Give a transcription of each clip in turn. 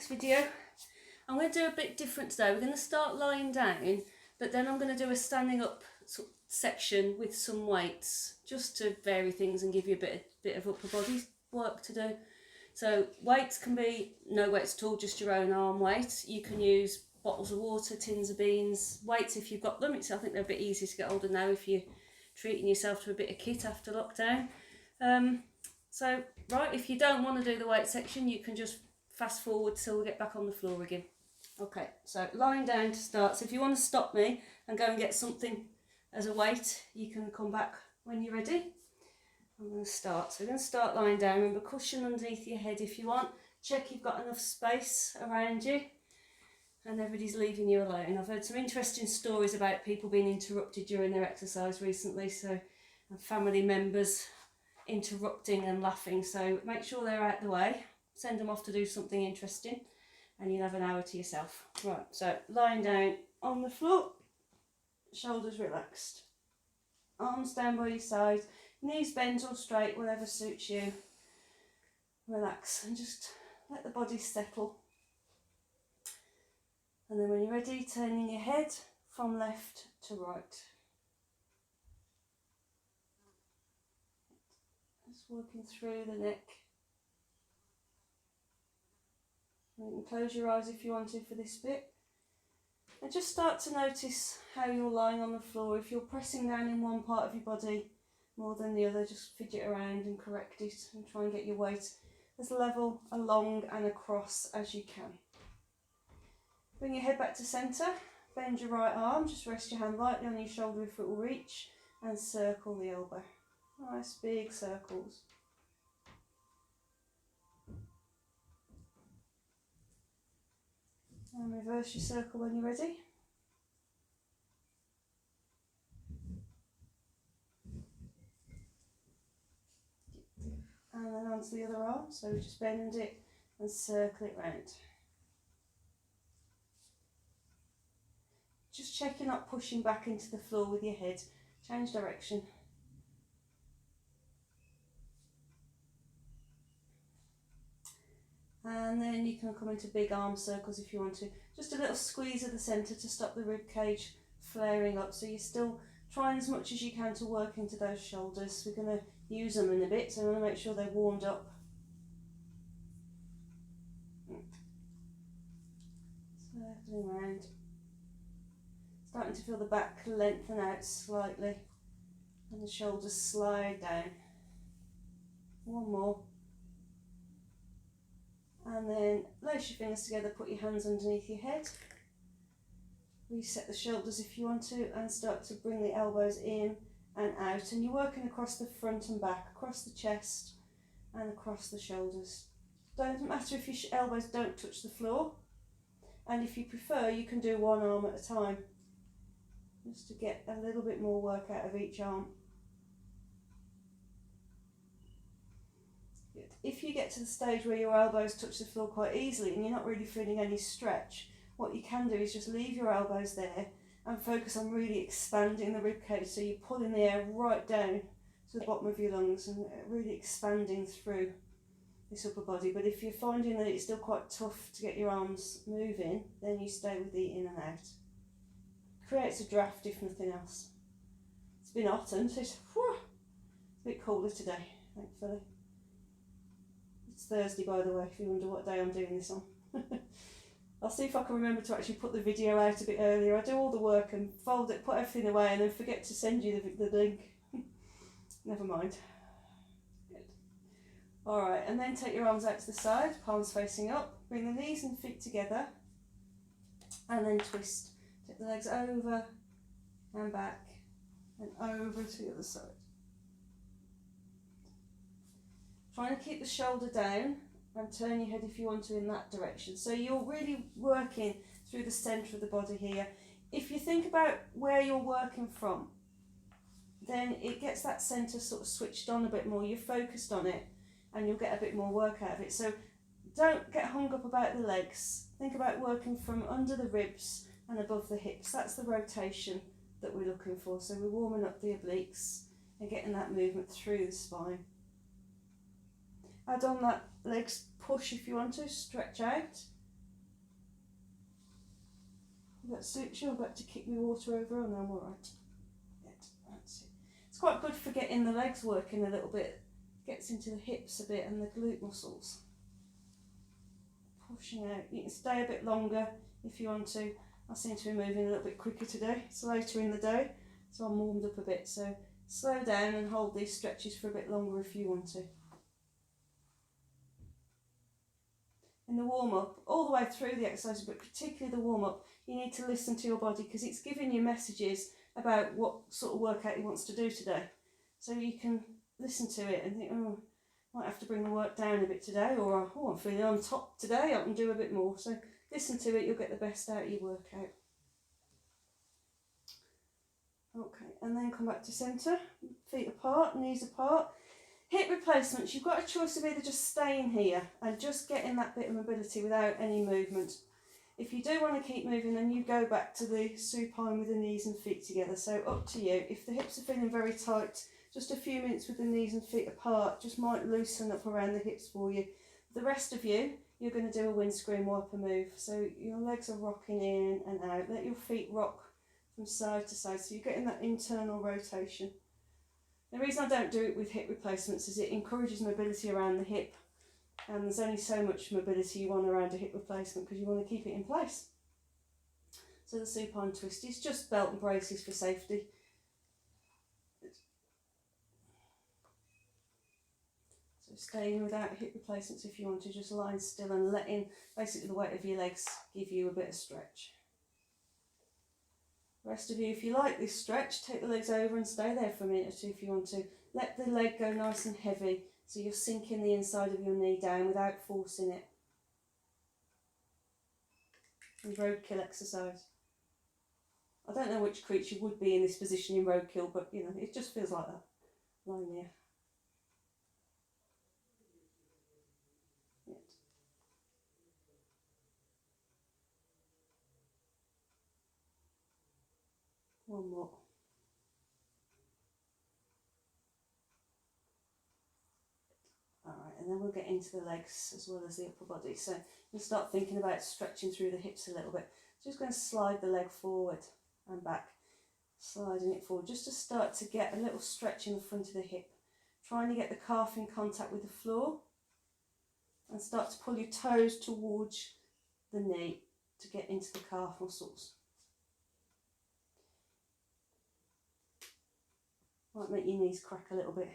next video. I'm going to do a bit different today. We're going to start lying down, but then I'm going to do a standing up section with some weights, just to vary things and give you a bit of upper body work to do. So weights can be no weights at all, just your own arm weight. You can use bottles of water, tins of beans, weights if you've got them. I think they're a bit easier to get hold of now if you're treating yourself to a bit of kit after lockdown. So, right, if you don't want to do the weight section, you can just fast forward till we get back on the floor again. Okay, so lying down to start. So if you want to stop me and go and get something as a weight, you can come back when you're ready. I'm going to start. So we're going to start lying down. Remember, cushion underneath your head if you want. Check you've got enough space around you and everybody's leaving you alone. I've heard some interesting stories about people being interrupted during their exercise recently, so family members interrupting and laughing, so make sure they're out the way, send them off to do something interesting and you'll have an hour to yourself. Right, so lying down on the floor, shoulders relaxed, arms down by your side, knees bent or straight, whatever suits you. Relax and just let the body settle. And then when you're ready, turning your head from left to right. Just working through the neck. You can close your eyes if you want to for this bit. And just start to notice how you're lying on the floor. If you're pressing down in one part of your body more than the other, just fidget around and correct it and try and get your weight as level along and across as you can. Bring your head back to centre, bend your right arm, just rest your hand lightly on your shoulder if it will reach, and circle the elbow. Nice big circles. And reverse your circle when you're ready. And then onto the other arm, so just bend it and circle it round. Just check you're not pushing back into the floor with your head. Change direction. And then you can come into big arm circles if you want to. Just a little squeeze of the centre to stop the rib cage flaring up. So you're still trying as much as you can to work into those shoulders. We're going to use them in a bit, so we want to make sure they're warmed up. Circling around. Starting to feel the back lengthen out slightly and the shoulders slide down. One more. And then lace your fingers together, put your hands underneath your head. Reset the shoulders if you want to and start to bring the elbows in and out. And you're working across the front and back, across the chest and across the shoulders. Doesn't matter if your elbows don't touch the floor. And if you prefer, you can do one arm at a time, just to get a little bit more work out of each arm. Good. If you get to the stage where your elbows touch the floor quite easily and you're not really feeling any stretch, what you can do is just leave your elbows there and focus on really expanding the ribcage, so you're pulling the air right down to the bottom of your lungs and really expanding through this upper body. But if you're finding that it's still quite tough to get your arms moving, then you stay with the in and out. Creates a draft if nothing else. It's been hot and it's a bit cooler today, thankfully. It's Thursday, by the way, if you wonder what day I'm doing this on. I'll see if I can remember to actually put the video out a bit earlier. I do all the work and fold it, put everything away and then forget to send you the link. Never mind. Good. Alright, and then take your arms out to the side, palms facing up. Bring the knees and feet together and then twist. Take the legs over and back and over to the other side. Trying to keep the shoulder down and turn your head if you want to in that direction. So you're really working through the centre of the body here. If you think about where you're working from, then it gets that centre sort of switched on a bit more. You're focused on it and you'll get a bit more work out of it. So don't get hung up about the legs. Think about working from under the ribs and above the hips. That's the rotation that we're looking for. So we're warming up the obliques and getting that movement through the spine. Add on that legs push if you want to, stretch out That suits you. I'm about to kick my water over and I'm alright. That's it. It's quite good for getting the legs working a little bit. Gets into the hips a bit and the glute muscles. Pushing out. You can stay a bit longer if you want to. I seem to be moving a little bit quicker today. It's later in the day, so I'm warmed up a bit. So slow down and hold these stretches for a bit longer if you want to. In the warm-up, all the way through the exercise, but particularly the warm-up, you need to listen to your body because it's giving you messages about what sort of workout it wants to do today. So you can listen to it and think, oh, might have to bring the work down a bit today, or oh, I'm feeling on top today, I can do a bit more. So listen to it, you'll get the best out of your workout. Okay, and then come back to centre, feet apart, knees apart. Hip replacements, you've got a choice of either just staying here and just getting that bit of mobility without any movement. If you do want to keep moving, then you go back to the supine with the knees and feet together. So up to you. If the hips are feeling very tight, just a few minutes with the knees and feet apart just might loosen up around the hips for you. The rest of you, you're going to do a windscreen wiper move. So your legs are rocking in and out. Let your feet rock from side to side. So you're getting that internal rotation. The reason I don't do it with hip replacements is it encourages mobility around the hip, and there's only so much mobility you want around a hip replacement because you want to keep it in place. So the supine twist is just belt and braces for safety. So staying without hip replacements if you want to, just lying still and letting basically the weight of your legs give you a bit of stretch. The rest of you, if you like this stretch, take the legs over and stay there for a minute or two if you want to. Let the leg go nice and heavy so you're sinking the inside of your knee down without forcing it. And roadkill exercise. I don't know which creature would be in this position in roadkill, but you know, it just feels like that. Lying there. One more. Alright, and then we'll get into the legs as well as the upper body. So you start thinking about stretching through the hips a little bit. Just going to slide the leg forward and back. Sliding it forward just to start to get a little stretch in the front of the hip. Trying to get the calf in contact with the floor. And start to pull your toes towards the knee to get into the calf muscles. Might make your knees crack a little bit.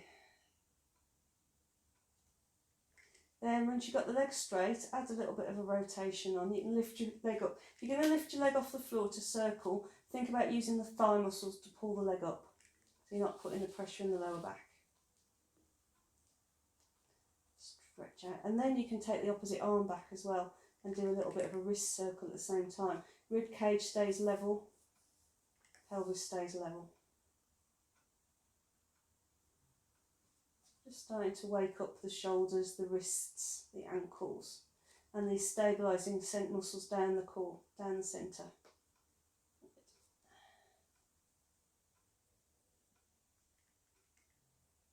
Then once you've got the legs straight, add a little bit of a rotation on. You can lift your leg up. If you're going to lift your leg off the floor to circle, think about using the thigh muscles to pull the leg up. So you're not putting the pressure in the lower back. Stretch out. And then you can take the opposite arm back as well and do a little bit of a wrist circle at the same time. Rib cage stays level, pelvis stays level. Just starting to wake up the shoulders, the wrists, the ankles, and these stabilising muscles down the core, down the centre.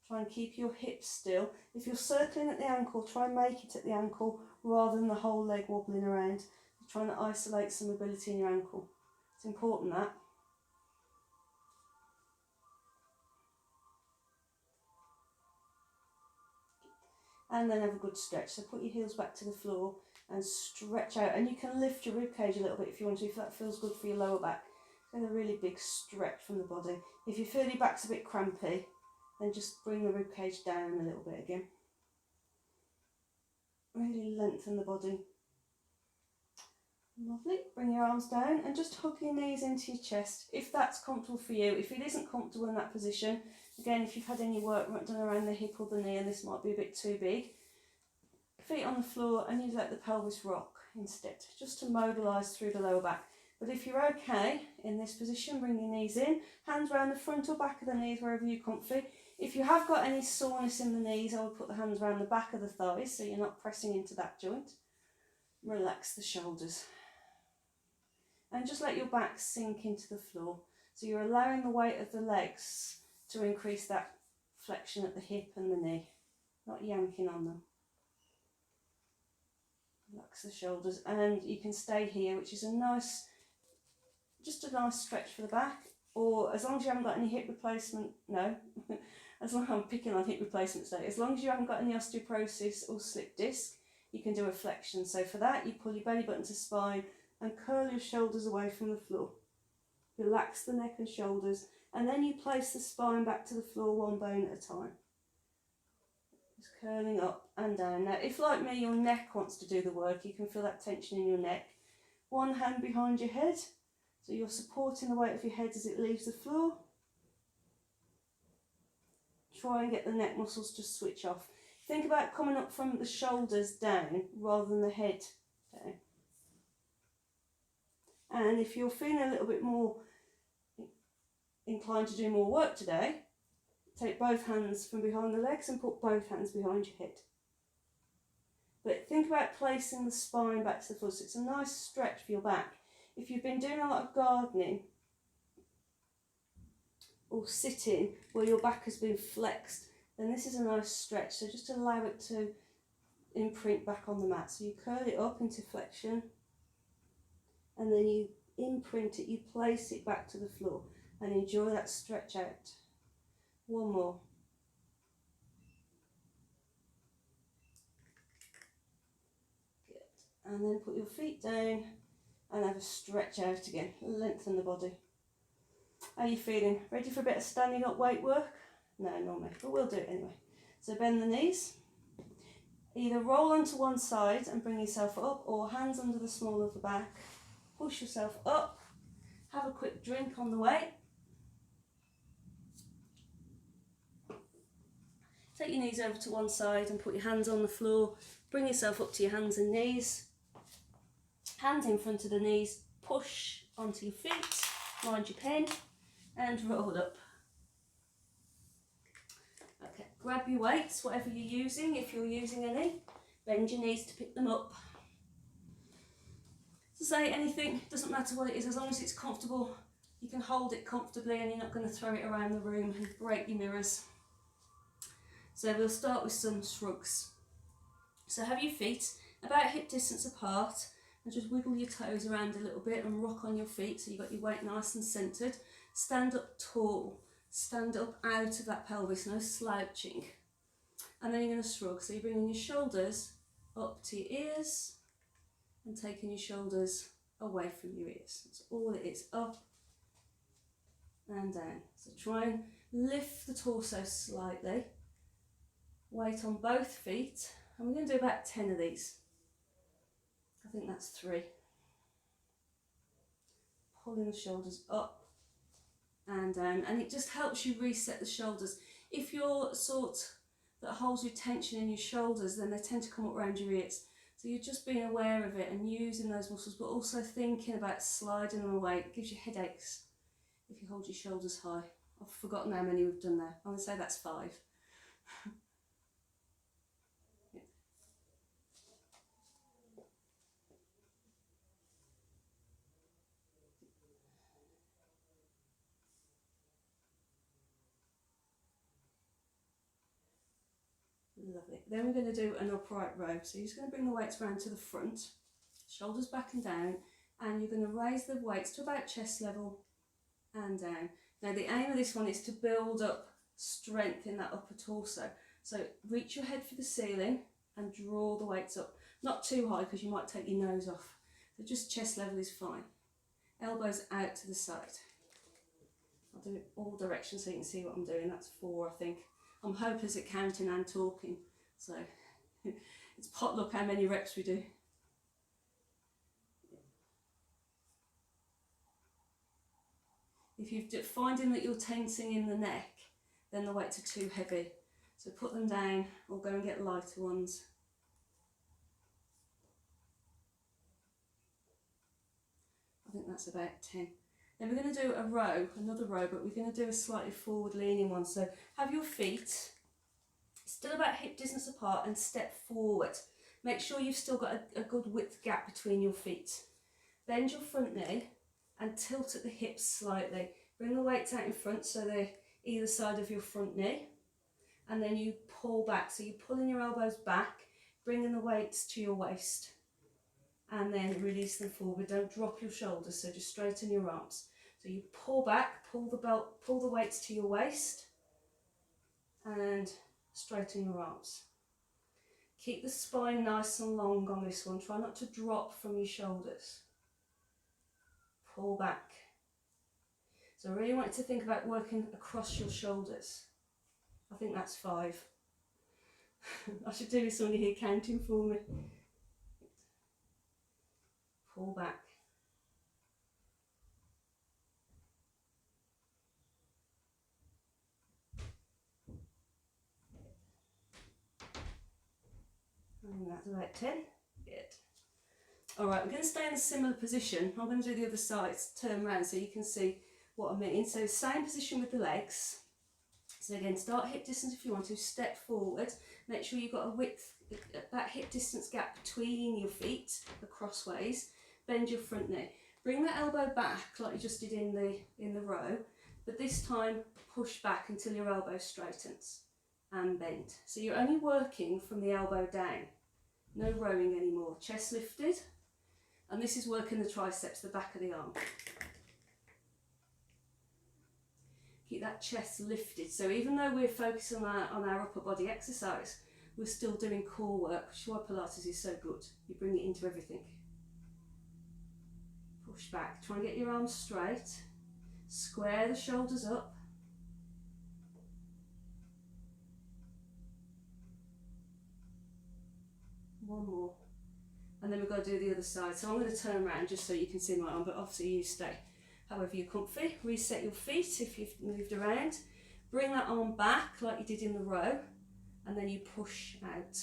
Try and keep your hips still. If you're circling at the ankle, try and make it at the ankle rather than the whole leg wobbling around. You're trying to isolate some mobility in your ankle. It's important that. And then have a good stretch. So put your heels back to the floor and stretch out. And you can lift your rib cage a little bit if you want to, if that feels good for your lower back. Get a really big stretch from the body. If you feel your back's a bit crampy, then just bring the rib cage down a little bit again. Really lengthen the body. Lovely. Bring your arms down and just hook your knees into your chest if that's comfortable for you. If it isn't comfortable in that position, again, if you've had any work done around the hip or the knee and this might be a bit too big, feet on the floor and you let the pelvis rock instead, just to mobilise through the lower back. But if you're okay in this position, bring your knees in, hands around the front or back of the knees, wherever you're comfy. If you have got any soreness in the knees, I would put the hands around the back of the thighs so you're not pressing into that joint. Relax the shoulders. And just let your back sink into the floor. So you're allowing the weight of the legs to increase that flexion at the hip and the knee, not yanking on them. Relax the shoulders, and you can stay here, which is a nice just a nice stretch for the back, or as long as you haven't got any hip replacement, no, as long as I'm picking on hip replacement today, as long as you haven't got any osteoporosis or slip disc, you can do a flexion. So for that, you pull your belly button to spine and curl your shoulders away from the floor. Relax the neck and shoulders, and then you place the spine back to the floor one bone at a time. Just curling up and down. Now, if like me, your neck wants to do the work, you can feel that tension in your neck. One hand behind your head, so you're supporting the weight of your head as it leaves the floor. Try and get the neck muscles to switch off. Think about coming up from the shoulders down rather than the head down. And if you're feeling a little bit more inclined to do more work today, take both hands from behind the legs and put both hands behind your head. But think about placing the spine back to the floor, so it's a nice stretch for your back. If you've been doing a lot of gardening or sitting where your back has been flexed, then this is a nice stretch. So just allow it to imprint back on the mat. So you curl it up into flexion, and then you imprint it, you place it back to the floor, and enjoy that stretch out. One more. Good. And then put your feet down and have a stretch out again. Lengthen the body. How are you feeling? Ready for a bit of standing up weight work? No, not me, but we'll do it anyway. So bend the knees. Either roll onto one side and bring yourself up, or hands under the small of the back. Push yourself up. Have a quick drink on the way. Take your knees over to one side and put your hands on the floor. Bring yourself up to your hands and knees. Hands in front of the knees. Push onto your feet. Mind your pen. And roll up. Okay, grab your weights, whatever you're using. If you're using any, bend your knees to pick them up. To say anything, doesn't matter what it is, as long as it's comfortable, you can hold it comfortably and you're not going to throw it around the room and break your mirrors. So we'll start with some shrugs. So have your feet about hip distance apart and just wiggle your toes around a little bit and rock on your feet so you've got your weight nice and centred. Stand up tall, stand up out of that pelvis, no slouching. And then you're going to shrug, so you're bringing your shoulders up to your ears and taking your shoulders away from your ears. That's all it is, up and down. So try and lift the torso slightly. Weight on both feet, and we're going to do about 10 of these. I think that's 3. Pulling the shoulders up and down, and it just helps you reset the shoulders. If you're sort that holds your tension in your shoulders, then they tend to come up around your ears. So you're just being aware of it and using those muscles, but also thinking about sliding them away. It gives you headaches if you hold your shoulders high. I've forgotten how many we've done there. I'm going to say that's 5. Lovely. Then we're going to do an upright row. So you're just going to bring the weights round to the front, shoulders back and down, and you're going to raise the weights to about chest level and down. Now the aim of this one is to build up strength in that upper torso. So reach your head for the ceiling and draw the weights up. Not too high because you might take your nose off. So just chest level is fine. Elbows out to the side. I'll do it all directions so you can see what I'm doing. That's 4, I think. I'm hopeless at counting and talking, so it's potluck how many reps we do. If you're finding that you're tensing in the neck, then the weights are too heavy. So put them down or go and get lighter ones. I think that's about 10. Then we're going to do a row, another row, but we're going to do a slightly forward leaning one. So have your feet still about hip distance apart and step forward. Make sure you've still got a good width gap between your feet. Bend your front knee and tilt at the hips slightly. Bring the weights out in front so they're either side of your front knee. And then you pull back. So you're pulling your elbows back, bringing the weights to your waist. and then release them forward. Don't drop your shoulders, so just straighten your arms. So you pull back, pull the belt, pull the weights to your waist, and straighten your arms. Keep the spine nice and long on this one. Try not to drop from your shoulders. Pull back. So I really want you to think about working across your shoulders. I think that's 5. I should do this on here counting for me. Pull back. And that's about 10. Good. Alright, I'm going to stay in a similar position. I'm going to do the other side, turn around so you can see what I mean. So same position with the legs. So again, start hip distance if you want to, step forward. Make sure you've got a width, that hip distance gap between your feet, the crossways. Bend your front knee. Bring that elbow back like you just did in the row, but this time push back until your elbow straightens and bend. So you're only working from the elbow down. No rowing anymore. Chest lifted. And this is working the triceps, the back of the arm. Keep that chest lifted. So even though we're focusing on our upper body exercise, we're still doing core work, which is why Pilates is so good. You bring it into everything. Push back. Try and get your arms straight. Square the shoulders up. One more. And then we've got to do the other side. So I'm going to turn around just so you can see my arm, but obviously you stay however you're comfy. Reset your feet if you've moved around. Bring that arm back like you did in the row, and then you push out.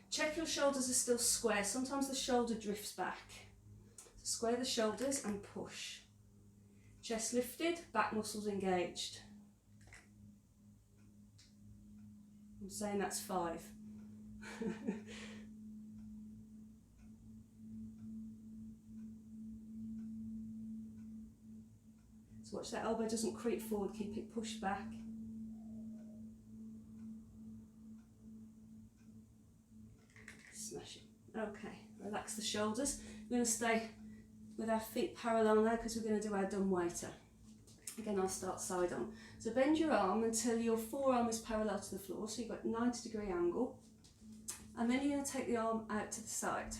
Check your shoulders are still square. Sometimes the shoulder drifts back. So square the shoulders and push. Chest lifted, back muscles engaged. I'm saying that's 5. So watch that elbow doesn't creep forward, keep it pushed back. Smash it. Okay, relax the shoulders. We're going to stay with our feet parallel now because we're going to do our dumb waiter. Again, I'll start side on. So bend your arm until your forearm is parallel to the floor, so you've got 90-degree angle. And then you're going to take the arm out to the side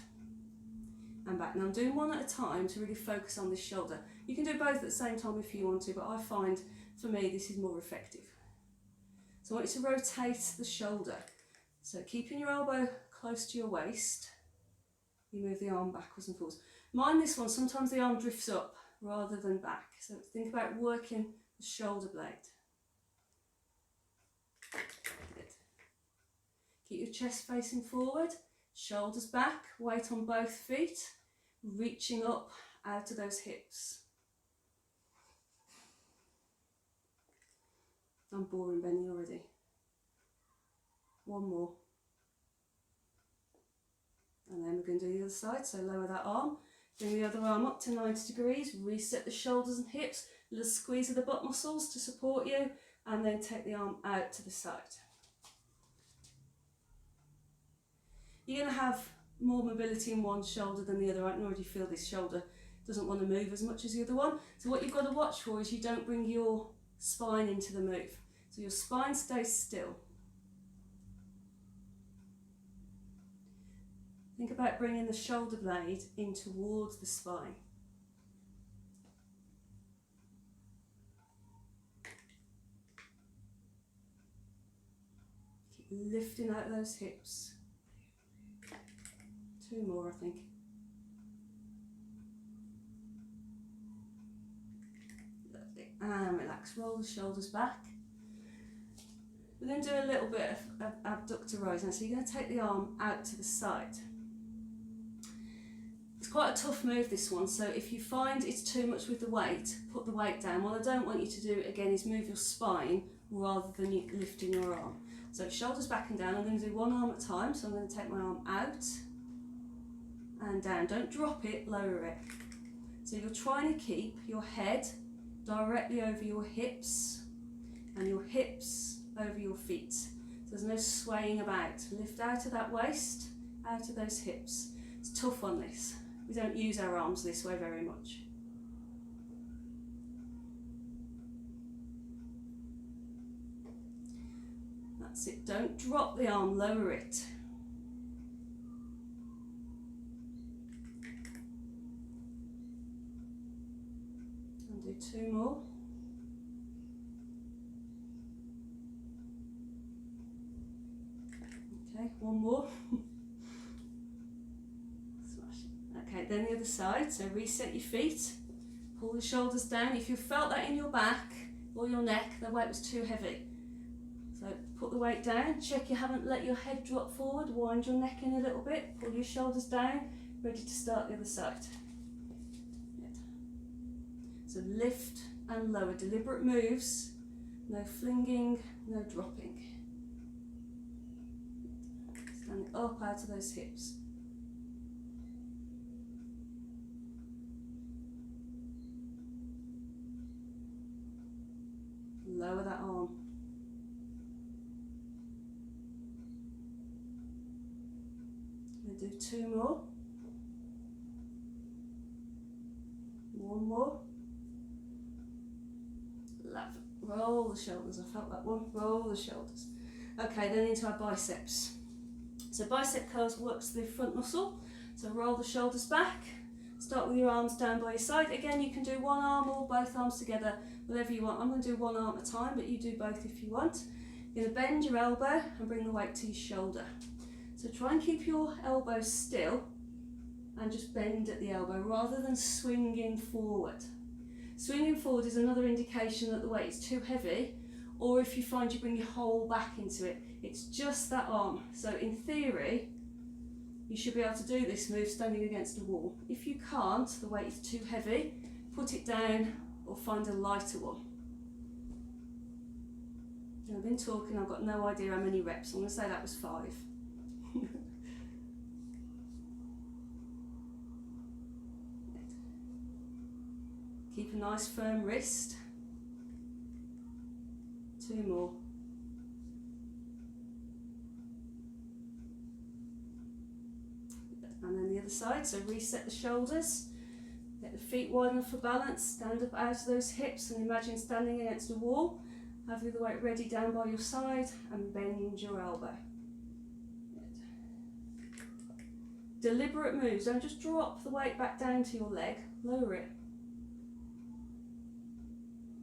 and back. Now I'm doing one at a time to really focus on this shoulder. You can do both at the same time if you want to, but I find for me this is more effective. So I want you to rotate the shoulder. So keeping your elbow close to your waist, you move the arm backwards and forwards. Mind this one, sometimes the arm drifts up rather than back. So think about working the shoulder blade. Good. Keep your chest facing forward, shoulders back, weight on both feet, reaching up out of those hips. I'm boring Benny already. One more. And then we're going to do the other side, so lower that arm. Bring the other arm up to 90 degrees, reset the shoulders and hips, a little squeeze of the butt muscles to support you, and then take the arm out to the side. You're going to have more mobility in one shoulder than the other. I can already feel this shoulder doesn't want to move as much as the other one. So what you've got to watch for is you don't bring your spine into the move. So your spine stays still. Think about bringing the shoulder blade in towards the spine. Keep lifting out those hips. 2 more, I think. Lovely. And relax, roll the shoulders back. We're going to do a little bit of abductor rise now. So you're going to take the arm out to the side. It's quite a tough move, this one, so if you find it's too much with the weight, put the weight down. What I don't want you to do again is move your spine rather than you lifting your arm. So shoulders back and down. I'm going to do one arm at a time, so I'm going to take my arm out and down. Don't drop it, lower it. So you're trying to keep your head directly over your hips and your hips over your feet. So there's no swaying about. Lift out of that waist, out of those hips. It's tough on this. We don't use our arms this way very much. That's it, don't drop the arm, lower it. And do 2 more. Okay, 1 more. Okay, then the other side, so reset your feet, pull the shoulders down. If you felt that in your back or your neck, the weight was too heavy. So put the weight down, check you haven't let your head drop forward, wind your neck in a little bit, pull your shoulders down, ready to start the other side. Good. So lift and lower, deliberate moves, no flinging, no dropping. Stand up out of those hips. Lower that arm. We'll do 2 more. 1 more. Love. Roll the shoulders. I felt that one. Roll the shoulders. Okay, then into our biceps. So bicep curls works the front muscle. So roll the shoulders back. Start with your arms down by your side. Again, you can do one arm or both arms together, whatever you want. I'm going to do one arm at a time, but you do both if you want. You're going to bend your elbow and bring the weight to your shoulder. So try and keep your elbow still and just bend at the elbow rather than swinging forward. Swinging forward is another indication that the weight is too heavy, or if you find you bring your whole back into it, it's just that arm. So in theory, you should be able to do this move standing against a wall. If you can't, the weight is too heavy, put it down or find a lighter one. And I've been talking, I've got no idea how many reps. I'm going to say that was 5. Keep a nice firm wrist. 2 more. And then the other side, so reset the shoulders, get the feet wide enough for balance, stand up out of those hips and imagine standing against a wall. Have the other weight ready down by your side and bend your elbow. Good. Deliberate moves, don't just drop the weight back down to your leg, lower it.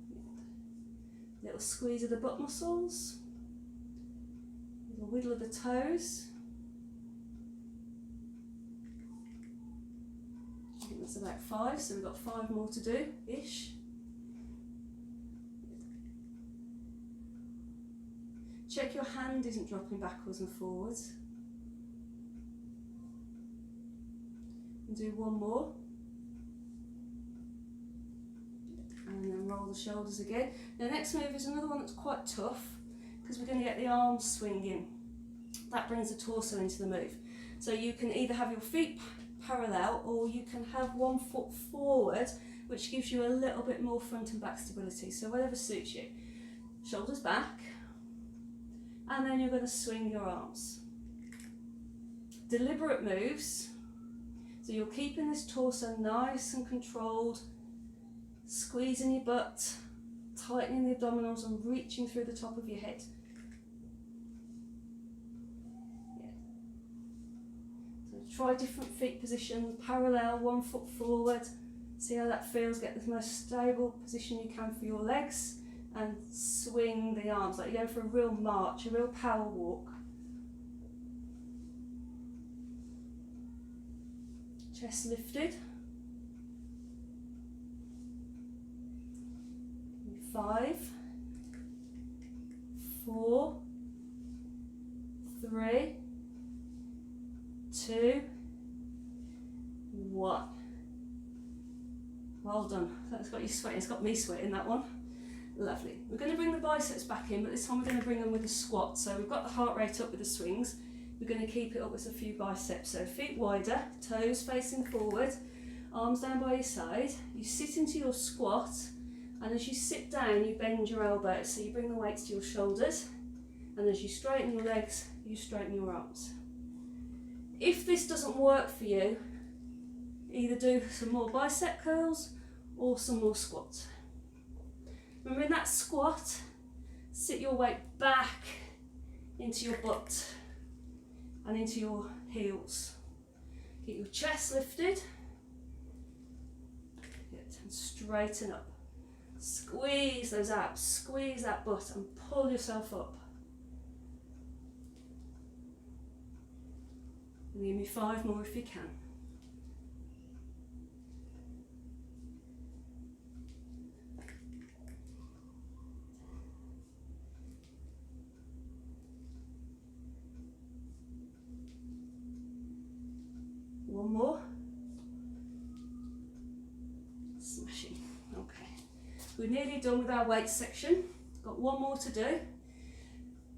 Good. Little squeeze of the butt muscles, little wiggle of the toes. I think that's about 5, so we've got 5 more to do-ish. Check your hand isn't dropping backwards and forwards. And do 1 more. And then roll the shoulders again. The next move is another one that's quite tough because we're going to get the arms swinging. That brings the torso into the move. So you can either have your feet parallel or you can have 1 foot forward, which gives you a little bit more front and back stability. So whatever suits you. Shoulders back. And then you're going to swing your arms. Deliberate moves. So you're keeping this torso nice and controlled, squeezing your butt, tightening the abdominals and reaching through the top of your head. Yeah. So try different feet positions, parallel, 1 foot forward. See how that feels, get the most stable position you can for your legs. And swing the arms like you're going for a real march, a real power walk. Chest lifted. 5, 4, 3, 2, 1. Well done. That's got you sweating. It's got me sweating, that one. Lovely. We're going to bring the biceps back in, but this time we're going to bring them with a squat. So we've got the heart rate up with the swings. We're going to keep it up with a few biceps. So feet wider, toes facing forward, arms down by your side. You sit into your squat, and as you sit down, you bend your elbows. So you bring the weights to your shoulders, and as you straighten your legs, you straighten your arms. If this doesn't work for you, either do some more bicep curls or some more squats. Remember, in that squat, sit your weight back into your butt and into your heels. Get your chest lifted. Good. And straighten up. Squeeze those abs, squeeze that butt and pull yourself up. And give me 5 more if you can. One more. Smashing. Okay. We're nearly done with our weight section. Got one more to do,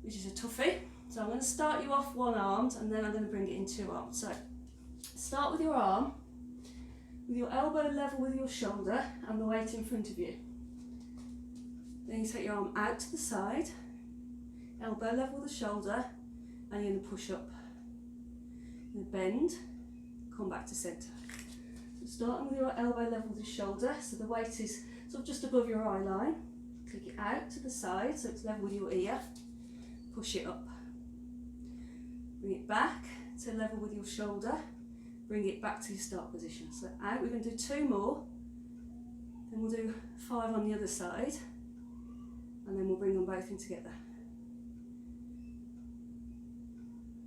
which is a toughie. So I'm going to start you off one armed and then I'm going to bring it in 2 arms. So start with your arm, with your elbow level with your shoulder and the weight in front of you. Then you take your arm out to the side, elbow level with the shoulder, and you're going to push up. You're going to bend, come back to centre. So starting with your elbow level with the shoulder, so the weight is sort of just above your eye line. Take it out to the side so it's level with your ear. Push it up. Bring it back to level with your shoulder. Bring it back to your start position. So out, we're going to do 2 more. Then we'll do 5 on the other side. And then we'll bring them both in together.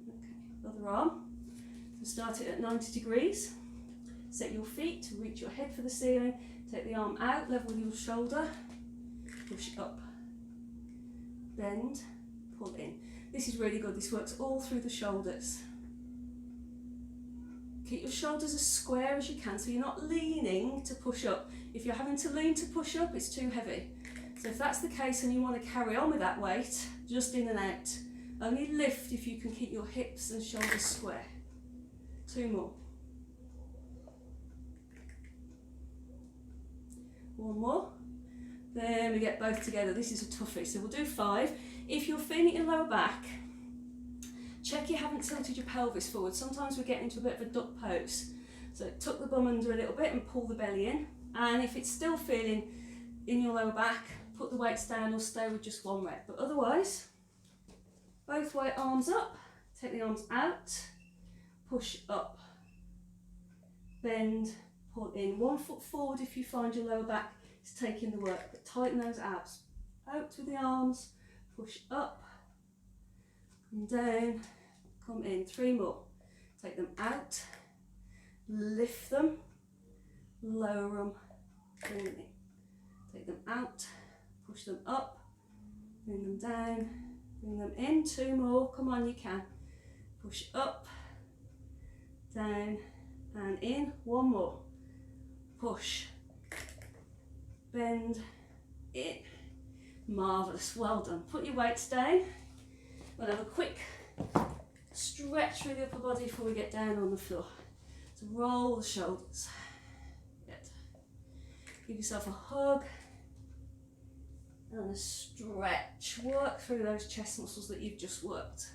Okay, other arm. So start it at 90 degrees. Set your feet to reach your head for the ceiling. Take the arm out, level with your shoulder. Push up. Bend, pull in. This is really good. This works all through the shoulders. Keep your shoulders as square as you can so you're not leaning to push up. If you're having to lean to push up, it's too heavy. So if that's the case and you want to carry on with that weight, just in and out. Only lift if you can keep your hips and shoulders square. 2 more. 1 more. Then we get both together. This is a toughie, so we'll do 5. If you're feeling your lower back, check you haven't tilted your pelvis forward. Sometimes we get into a bit of a duck pose. So tuck the bum under a little bit and pull the belly in. And if it's still feeling in your lower back, put the weights down or stay with just 1 rep. But otherwise, both weight arms up, take the arms out, push up, bend, pull in. 1 foot forward if you find your lower back is taking the work, but tighten those abs. Out with the arms, push up, and down, come in. 3 more. Take them out, lift them, lower them, bring them in. Take them out, push them up, bring them down, bring them in. 2 more, come on, you can. Push up, down, and in. 1 more. Push, bend, in. Marvellous, well done. Put your weights down. We'll have a quick stretch through the upper body before we get down on the floor. So roll the shoulders. Good. Give yourself a hug and a stretch. Work through those chest muscles that you've just worked.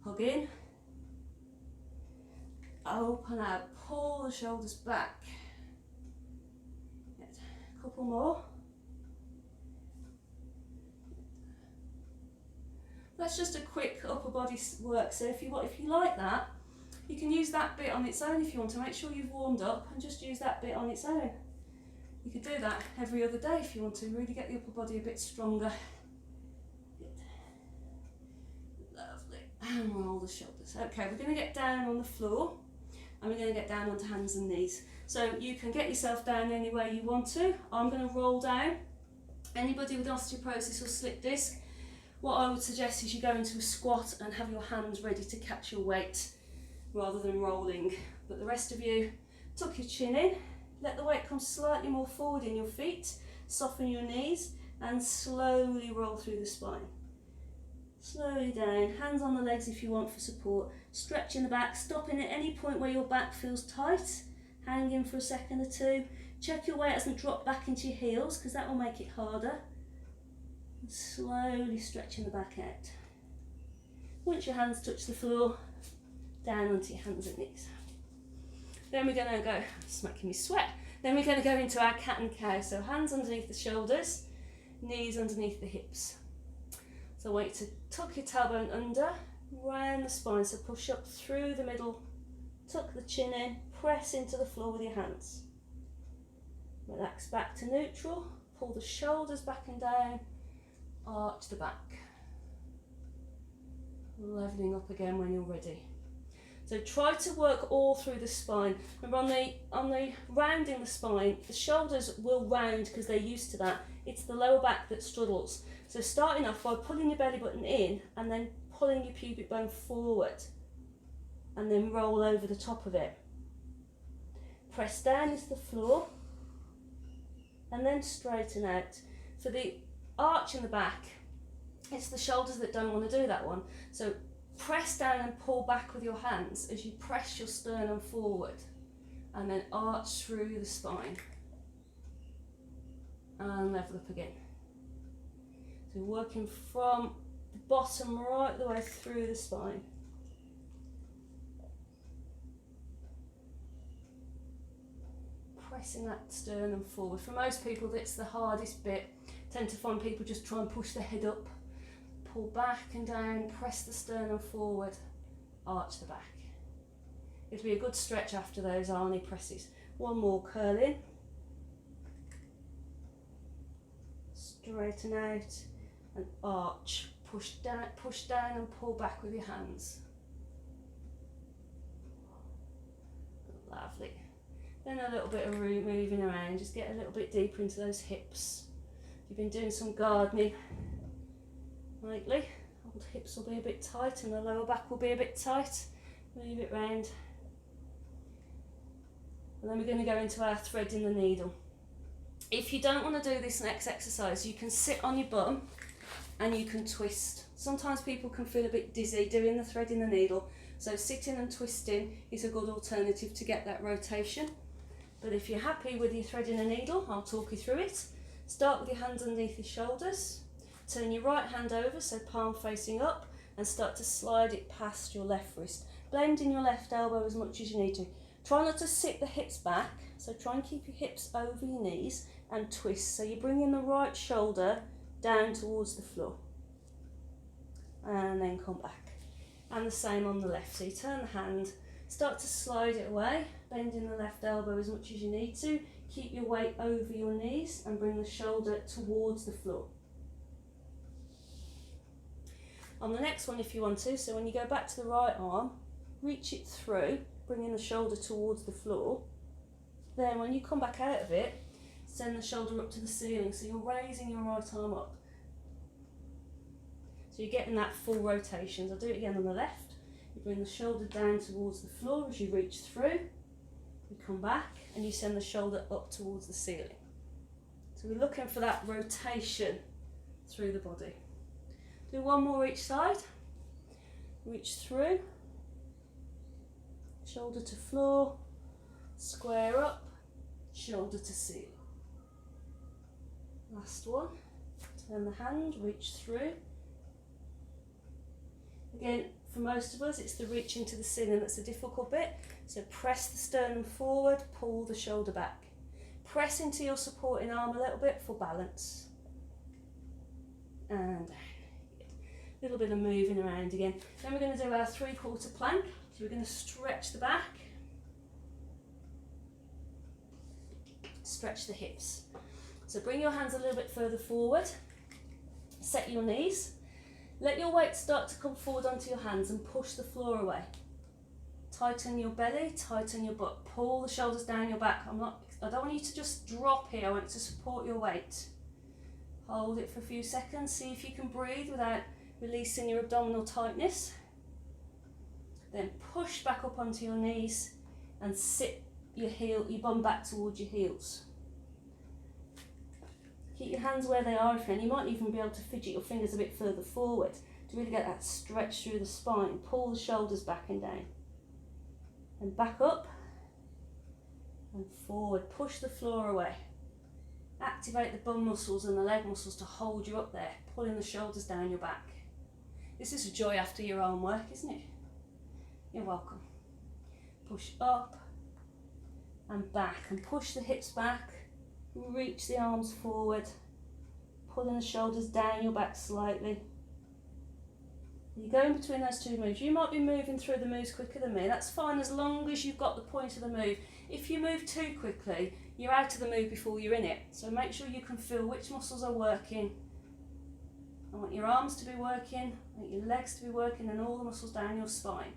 Hug in. Open out. Pull the shoulders back. Good. Couple more. That's just a quick upper body work. So if you like that, you can use that bit on its own if you want to. Make sure you've warmed up and just use that bit on its own. You could do that every other day if you want to. Really get the upper body a bit stronger. Good. Lovely. And roll the shoulders. Okay, we're going to get down on the floor and we're going to get down onto hands and knees. So you can get yourself down any way you want to. I'm going to roll down. Anybody with osteoporosis or slip disc, what I would suggest is you go into a squat and have your hands ready to catch your weight rather than rolling. But the rest of you, tuck your chin in, let the weight come slightly more forward in your feet, soften your knees and slowly roll through the spine. Slowly down, hands on the legs if you want for support, stretching the back, stopping at any point where your back feels tight, hanging for a second or 2. Check your weight hasn't dropped back into your heels because that will make it harder. Slowly stretching the back out. Once your hands touch the floor, down onto your hands and knees. Then we're going to go, it's making me sweat. Then we're going to go into our cat and cow. So hands underneath the shoulders, knees underneath the hips. So I want you to tuck your tailbone under, round the spine. So push up through the middle, tuck the chin in, press into the floor with your hands. Relax back to neutral, pull the shoulders back and down, arch the back. Leveling up again when you're ready. So try to work all through the spine. Remember on the rounding the spine, the shoulders will round because they're used to that. It's the lower back that struggles. So starting off by pulling your belly button in and then pulling your pubic bone forward and then roll over the top of it. Press down into the floor and then straighten out. For the arch in the back, it's the shoulders that don't want to do that one. So press down and pull back with your hands as you press your sternum forward and then arch through the spine and level up again. So working from the bottom right the way through the spine. Pressing that sternum forward. For most people that's the hardest bit. Tend to find people just try and push their head up. Pull back and down, press the sternum forward, arch the back. It'll be a good stretch after those Arnie presses. One more, curl in, straighten out and arch. Push down and pull back with your hands. Lovely. Then a little bit of moving around, just get a little bit deeper into those hips. If you've been doing some gardening lately, old hips will be a bit tight and the lower back will be a bit tight. Move it round. And then we're going to go into our threading the needle. If you don't want to do this next exercise, you can sit on your bum and you can twist. Sometimes people can feel a bit dizzy doing the threading the needle, so sitting and twisting is a good alternative to get that rotation. But if you're happy with your threading the needle, I'll talk you through it. Start with your hands underneath your shoulders. Turn your right hand over, so palm facing up, and start to slide it past your left wrist. Blending your left elbow as much as you need to. Try not to sit the hips back, so try and keep your hips over your knees and twist. So you're bringing the right shoulder down towards the floor. And then come back. And the same on the left. So you turn the hand, start to slide it away, bending the left elbow as much as you need to. Keep your weight over your knees and bring the shoulder towards the floor. On the next one if you want to, so when you go back to the right arm, reach it through, bringing the shoulder towards the floor. Then when you come back out of it, send the shoulder up to the ceiling, so you're raising your right arm up. So you're getting that full rotation. I'll do it again on the left. You bring the shoulder down towards the floor as you reach through. You come back and you send the shoulder up towards the ceiling. So we're looking for that rotation through the body. Do one more each side. Reach through. Shoulder to floor. Square up. Shoulder to ceiling. Last one. Turn the hand, reach through. Again, for most of us, it's the reaching to the ceiling that's the difficult bit. So press the sternum forward, pull the shoulder back. Press into your supporting arm a little bit for balance. And down. A little bit of moving around again. Then we're going to do our 3/4 plank. So we're going to stretch the back. Stretch the hips. So bring your hands a little bit further forward. Set your knees. Let your weight start to come forward onto your hands and push the floor away. Tighten your belly, tighten your butt. Pull the shoulders down your back. I don't want you to just drop here. I want you to support your weight. Hold it for a few seconds. See if you can breathe without releasing your abdominal tightness. Then push back up onto your knees and sit your bum back towards your heels. Keep your hands where they are if you might even be able to fidget your fingers a bit further forward to really get that stretch through the spine. Pull the shoulders back and down. And back up and forward. Push the floor away. Activate the bum muscles and the leg muscles to hold you up there, pulling the shoulders down your back. This is a joy after your arm work, isn't it? You're welcome. Push up and back, and push the hips back, reach the arms forward, pulling the shoulders down your back slightly. You go in between those two moves. You might be moving through the moves quicker than me. That's fine as long as you've got the point of the move. If you move too quickly, you're out of the move before you're in it. So make sure you can feel which muscles are working. I want your arms to be working, I want your legs to be working, and all the muscles down your spine.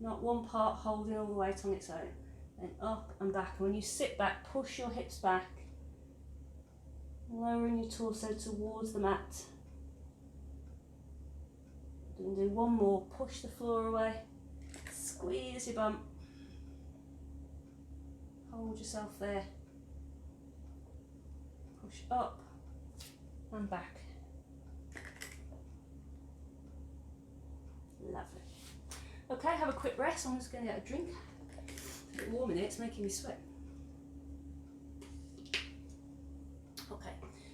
Not one part holding all the weight on its own. Then up and back. And when you sit back, push your hips back, lowering your torso towards the mat. And do one more. Push the floor away. Squeeze your bum. Hold yourself there. Push up and back. Lovely. Okay, have a quick rest. I'm just going to get a drink. It's a bit warm in here, it's making me sweat. Okay,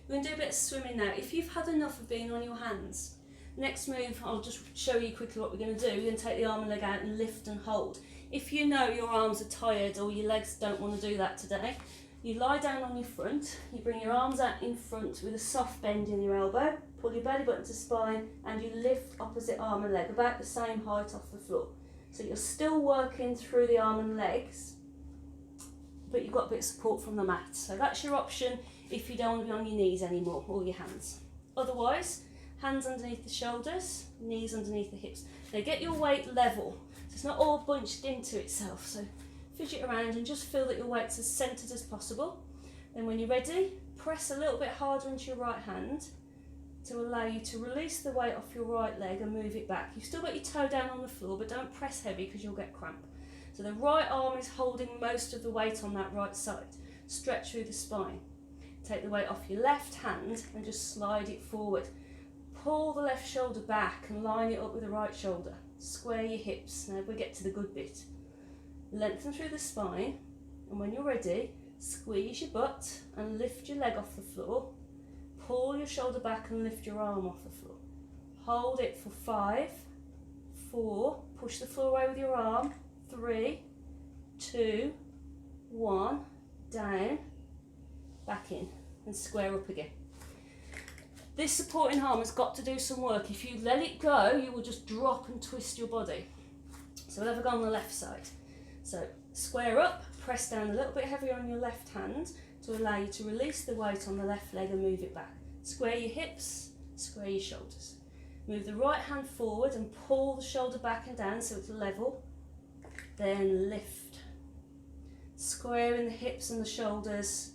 we're going to do a bit of swimming now. If you've had enough of being on your hands, next move, I'll just show you quickly what we're going to do. We're going to take the arm and leg out and lift and hold. If you know your arms are tired or your legs don't want to do that today, you lie down on your front, you bring your arms out in front with a soft bend in your elbow, pull your belly button to spine, and you lift opposite arm and leg about the same height off the floor. So you're still working through the arm and legs, but you've got a bit of support from the mat. So that's your option if you don't want to be on your knees anymore, or your hands. Otherwise, hands underneath the shoulders, knees underneath the hips. Now get your weight level, so it's not all bunched into itself. So fidget around and just feel that your weight's as centred as possible. Then when you're ready, press a little bit harder into your right hand to allow you to release the weight off your right leg and move it back. You've still got your toe down on the floor, but don't press heavy because you'll get cramp. So the right arm is holding most of the weight on that right side. Stretch through the spine. Take the weight off your left hand and just slide it forward. Pull the left shoulder back and line it up with the right shoulder. Square your hips. Now we get to the good bit. Lengthen through the spine, and when you're ready, squeeze your butt and lift your leg off the floor. Pull your shoulder back and lift your arm off the floor. Hold it for 5, 4, push the floor away with your arm, 3, 2, 1, down, back in, and square up again. This supporting arm has got to do some work. If you let it go, you will just drop and twist your body. So we'll have a go on the left side. So square up, press down a little bit heavier on your left hand to allow you to release the weight on the left leg and move it back. Square your hips, square your shoulders. Move the right hand forward and pull the shoulder back and down so it's level. Then lift. Squaring the hips and the shoulders.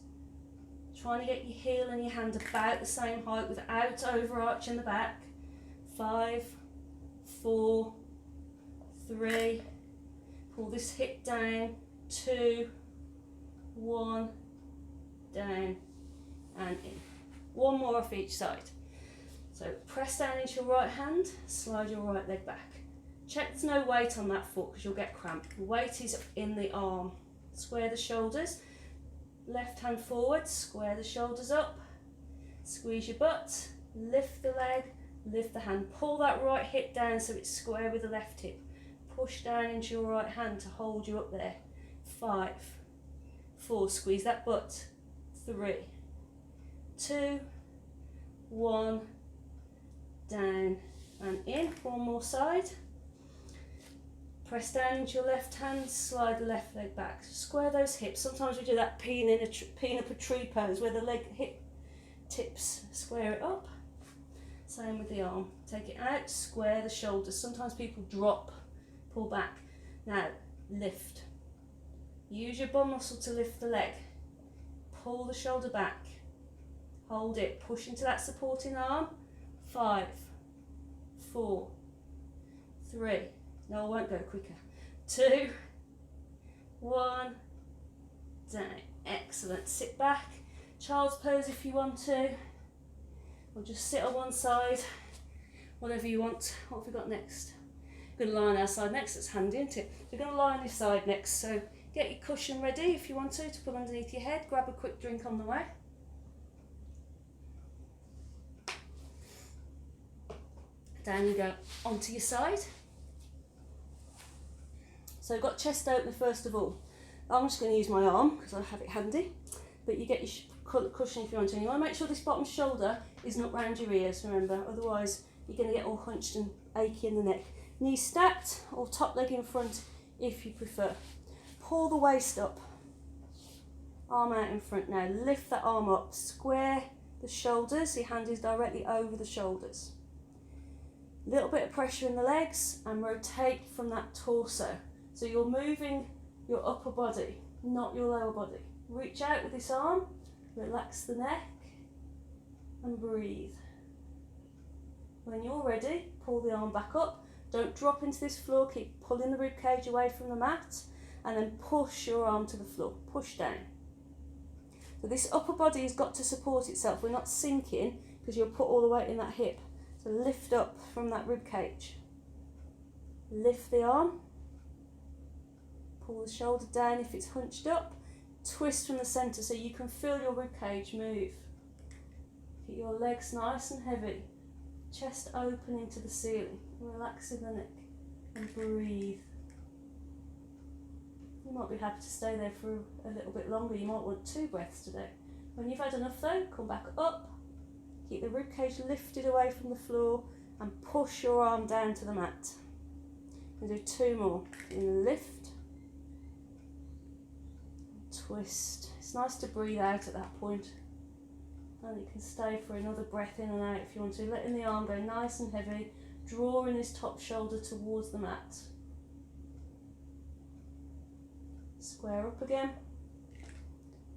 Trying to get your heel and your hand about the same height without overarching the back. 5, 4, 3, pull this hip down, 2, 1, down and in. One more off each side. So press down into your right hand, slide your right leg back. Check there's no weight on that foot because you'll get cramp. The weight is in the arm. Square the shoulders. Left hand forward, square the shoulders up, squeeze your butt, lift the leg, lift the hand, pull that right hip down so it's square with the left hip, push down into your right hand to hold you up there. 5, 4, squeeze that butt, 3, 2, 1, down and in. One more side. Press down into your left hand, slide the left leg back. Square those hips. Sometimes we do that peeing up a tree pose where the leg hip tips. Square it up. Same with the arm. Take it out, square the shoulders. Sometimes people drop, pull back. Now, lift. Use your bum muscle to lift the leg. Pull the shoulder back. Hold it. Push into that supporting arm. 5, 4, 3. No, I won't go quicker. 2, 1, down. Excellent. Sit back. Child's pose if you want to. Or just sit on one side. Whatever you want. What have we got next? We're going to lie on our side next. That's handy, isn't it? We're going to lie on this side next. So get your cushion ready if you want to put underneath your head. Grab a quick drink on the way. Down you go onto your side. So I've got chest opener first of all. I'm just going to use my arm because I have it handy, but you get your cushion if you want to. And you want to make sure this bottom shoulder is not round your ears, remember, otherwise you're going to get all hunched and achy in the neck. Knees stacked or top leg in front if you prefer. Pull the waist up, arm out in front now. Lift that arm up, square the shoulders, your hand is directly over the shoulders. Little bit of pressure in the legs and rotate from that torso. So you're moving your upper body, not your lower body. Reach out with this arm, relax the neck and breathe. When you're ready, pull the arm back up. Don't drop into this floor, keep pulling the rib cage away from the mat and then push your arm to the floor, push down. So this upper body has got to support itself. We're not sinking because you'll put all the weight in that hip. So lift up from that rib cage. Lift the arm. Pull the shoulder down if it's hunched up. Twist from the centre so you can feel your rib cage move. Keep your legs nice and heavy. Chest opening to the ceiling. Relaxing the neck and breathe. You might be happy to stay there for a little bit longer. You might want 2 breaths today. When you've had enough though, come back up. Keep the ribcage lifted away from the floor and push your arm down to the mat. And do 2 more. In the lift. Twist. It's nice to breathe out at that point. And you can stay for another breath in and out if you want to. Letting the arm go nice and heavy. Drawing this top shoulder towards the mat. Square up again.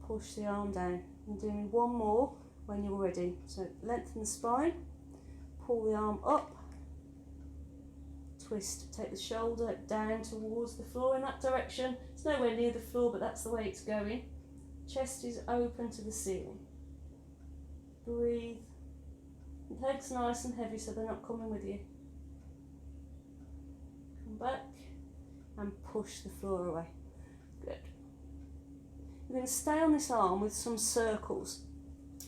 Push the arm down. And doing 1 more when you're ready. So lengthen the spine, pull the arm up, twist, take the shoulder down towards the floor in that direction. It's nowhere near the floor, but that's the way it's going. Chest is open to the ceiling. Breathe. Legs nice and heavy so they're not coming with you. Come back and push the floor away. Good. We're going to stay on this arm with some circles.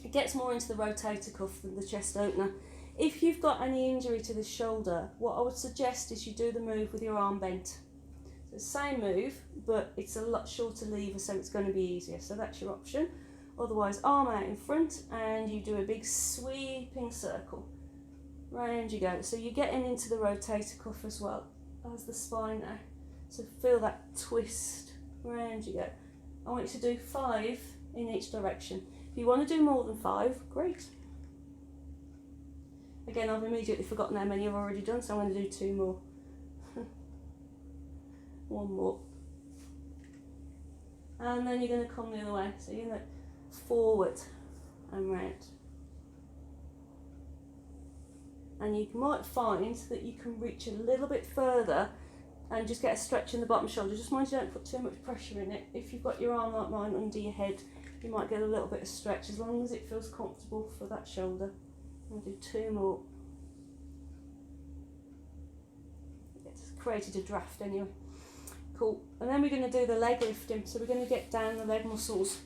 It gets more into the rotator cuff than the chest opener. If you've got any injury to the shoulder, what I would suggest is you do the move with your arm bent. So same move, but it's a lot shorter lever, so it's going to be easier. So that's your option. Otherwise, arm out in front and you do a big sweeping circle. Round you go. So you're getting into the rotator cuff as well as the spine now. So feel that twist. Round you go. I want you to do 5 in each direction. If you want to do more than 5, great. Again, I've immediately forgotten how many I've already done, so I'm going to do 2 more. 1 more. And then you're going to come the other way. So you're going to forward and round. And you might find that you can reach a little bit further and just get a stretch in the bottom shoulder. Just mind you don't put too much pressure in it. If you've got your arm like mine under your head, you might get a little bit of stretch as long as it feels comfortable for that shoulder. I'll do 2 more. It's created a draft anyway. Cool. And then we're going to do the leg lifting. So we're going to get down the leg muscles.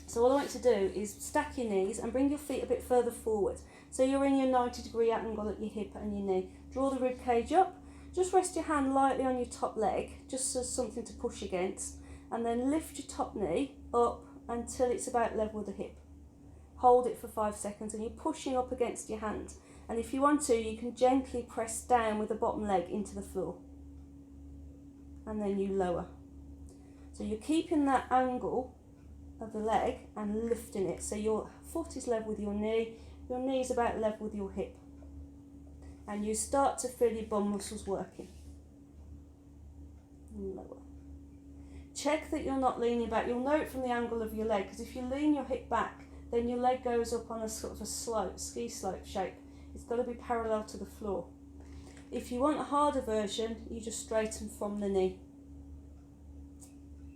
So all I want to do is stack your knees and bring your feet a bit further forward. So you're in your 90-degree angle at your hip and your knee. Draw the rib cage up. Just rest your hand lightly on your top leg, just as something to push against. And then lift your top knee up until it's about level with the hip. Hold it for 5 seconds and you're pushing up against your hand. And if you want to, you can gently press down with the bottom leg into the floor. And then you lower. So you're keeping that angle of the leg and lifting it. So your foot is level with your knee is about level with your hip. And you start to feel your bum muscles working. And lower. Check that you're not leaning back. You'll know it from the angle of your leg, because if you lean your hip back, then your leg goes up on a sort of a slope, ski slope shape. It's got to be parallel to the floor. If you want a harder version, you just straighten from the knee.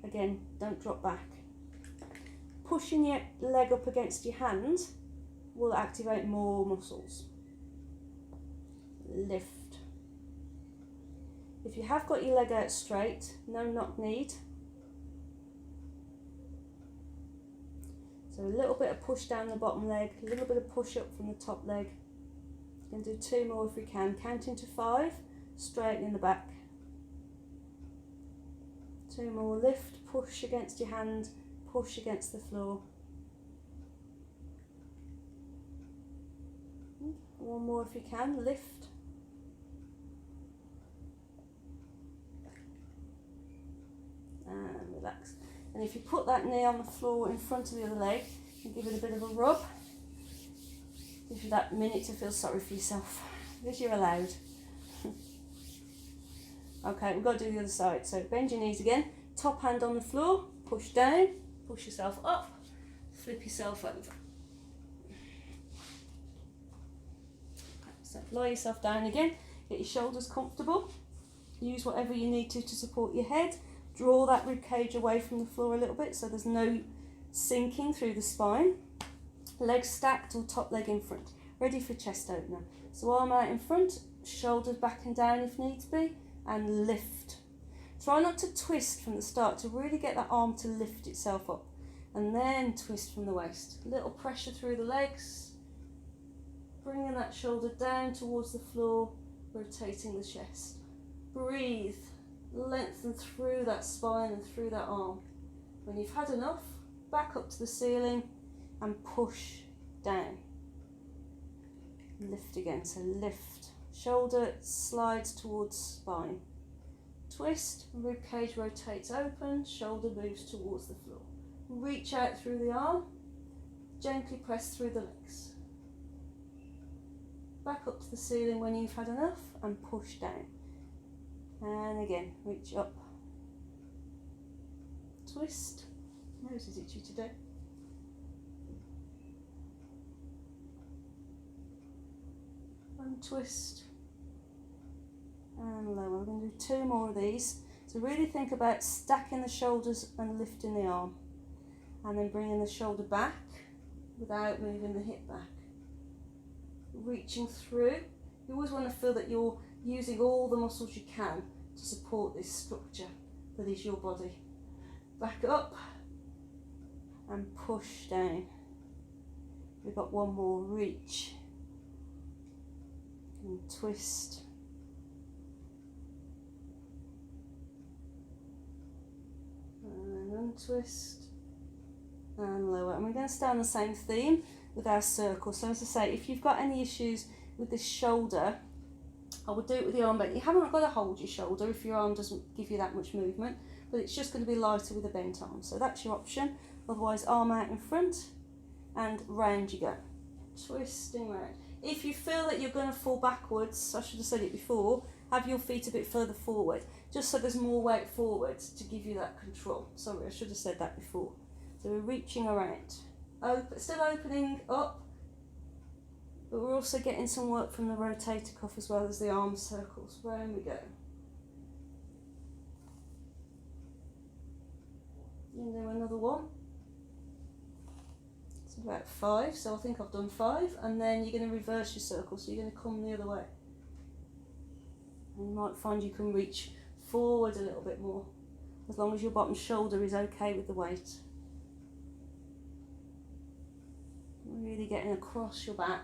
Again, don't drop back. Pushing your leg up against your hand will activate more muscles. Lift. If you have got your leg out straight, no knock need. So a little bit of push down the bottom leg, a little bit of push up from the top leg. And do 2 more if we can. Counting to 5, straightening the back. 2 more, lift, push against your hand, push against the floor. 1 more if you can, lift. And relax. And if you put that knee on the floor in front of the other leg and give it a bit of a rub, give you that minute to feel sorry for yourself, because you're allowed. Okay, we've got to do the other side. So bend your knees again, top hand on the floor, push down, push yourself up, flip yourself over. Okay, so lie yourself down again, get your shoulders comfortable, use whatever you need to support your head. Draw that rib cage away from the floor a little bit so there's no sinking through the spine. Legs stacked or top leg in front. Ready for chest opener. So arm out in front, shoulders back and down if needs be, and lift. Try not to twist from the start to really get that arm to lift itself up. And then twist from the waist. A little pressure through the legs. Bringing that shoulder down towards the floor, rotating the chest. Breathe. Lengthen through that spine and through that arm. When you've had enough, back up to the ceiling and push down. Lift again, so lift. Shoulder slides towards spine. Twist, rib cage rotates open, shoulder moves towards the floor. Reach out through the arm, gently press through the legs. Back up to the ceiling when you've had enough and push down. And again, reach up. Twist. Nose is itchy today. And twist. And lower. We're going to do 2 more of these. So really think about stacking the shoulders and lifting the arm. And then bringing the shoulder back without moving the hip back. Reaching through. You always want to feel that you're using all the muscles you can to support this structure that is your body. Back up and push down. We've got 1 more, reach and twist. And untwist and lower. And we're going to stay on the same theme with our circle. So as I say, if you've got any issues with this shoulder, I would do it with the arm bent. You haven't got to hold your shoulder if your arm doesn't give you that much movement, but it's just going to be lighter with a bent arm. So that's your option. Otherwise, arm out in front and round you go. Twisting round. If you feel that you're going to fall backwards, I should have said it before, have your feet a bit further forward, just so there's more weight forward to give you that control. Sorry, I should have said that before. So we're reaching around. Still opening up. But we're also getting some work from the rotator cuff as well as the arm circles. Round we go. And do another one. It's about 5, so I think I've done 5. And then you're going to reverse your circle, so you're going to come the other way. And you might find you can reach forward a little bit more, as long as your bottom shoulder is okay with the weight. Really getting across your back.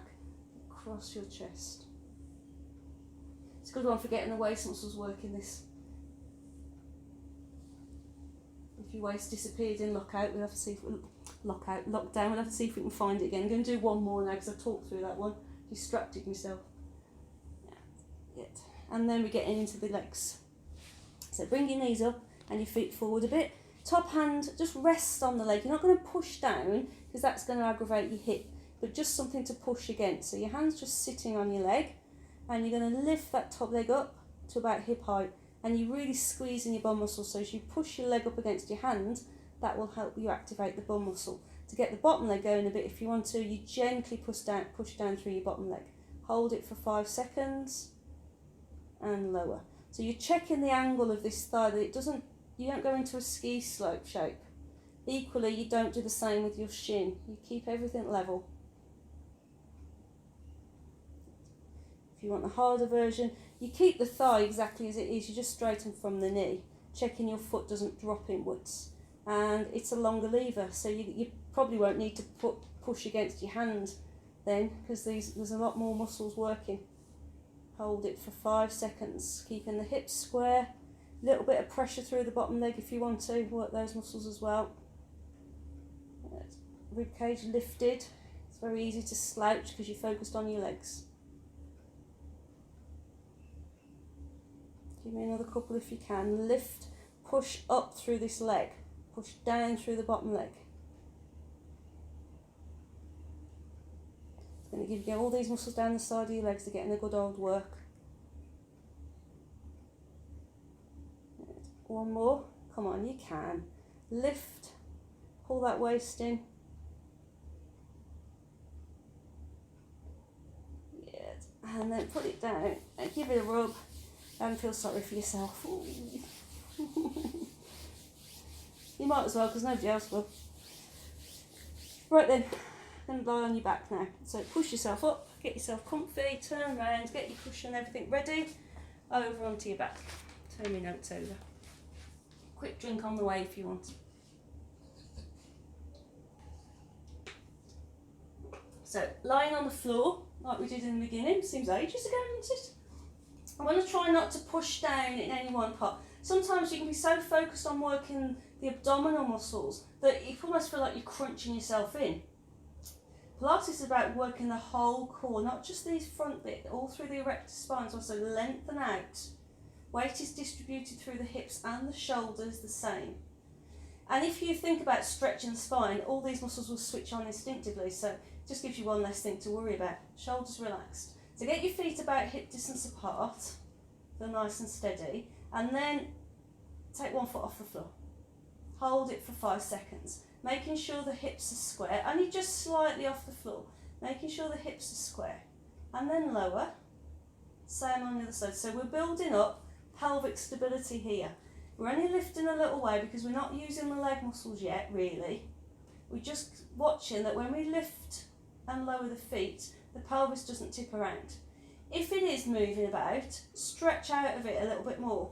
Across your chest. It's a good one for getting the waist muscles working this. If your waist disappeared in lockout, we'll have to see if lockdown, we'll have to see if we can find it again. I'm going to do 1 more now because I've talked through that one. Distracted myself. Yeah, good. And then we're getting into the legs. So bring your knees up and your feet forward a bit. Top hand just rests on the leg. You're not going to push down because that's going to aggravate your hip, but just something to push against. So your hand's just sitting on your leg and you're going to lift that top leg up to about hip height and you're really squeezing your bum muscle. So as you push your leg up against your hand, that will help you activate the bum muscle. To get the bottom leg going a bit, if you want to, you gently push down through your bottom leg. Hold it for 5 seconds and lower. So you're checking the angle of this thigh, that you don't go into a ski slope shape. Equally, you don't do the same with your shin. You keep everything level. If you want the harder version, you keep the thigh exactly as it is. You just straighten from the knee, checking your foot doesn't drop inwards. And it's a longer lever, so you probably won't need to push against your hand then, because there's a lot more muscles working. Hold it for 5 seconds, keeping the hips square Little bit of pressure through the bottom leg if you want to, work those muscles as well. Rib cage lifted. It's very easy to slouch because you're focused on your legs. Give me another couple if you can. Lift, push up through this leg, push down through the bottom leg. It's going to give you all these muscles down the side of your legs to get in a good old work. One more. Come on, you can. Lift, pull that waist in. Yes. And then put it down and give it a rub and feel sorry for yourself. You might as well, because nobody else will. Right then, then lie on your back now. So push yourself up, get yourself comfy, turn around, get your cushion, everything ready, over onto your back. Turn your notes over. Quick drink on the way if you want. So, lying on the floor, like we did in the beginning, seems ages ago, didn't it? I want to try not to push down in any one part. Sometimes you can be so focused on working the abdominal muscles that you almost feel like you're crunching yourself in. Pilates is about working the whole core, not just these front bit, all through the erector spine, so also lengthen out. Weight is distributed through the hips and the shoulders the same. And if you think about stretching the spine, all these muscles will switch on instinctively, so it just gives you one less thing to worry about. Shoulders relaxed. So get your feet about hip distance apart, feel nice and steady, and then take one foot off the floor. Hold it for 5 seconds, making sure the hips are square, only just slightly off the floor, making sure the hips are square, and then lower. Same on the other side. So we're building up pelvic stability here. We're only lifting a little way because we're not using the leg muscles yet, really. We're just watching that when we lift and lower the feet, the pelvis doesn't tip around. If it is moving about, stretch out of it a little bit more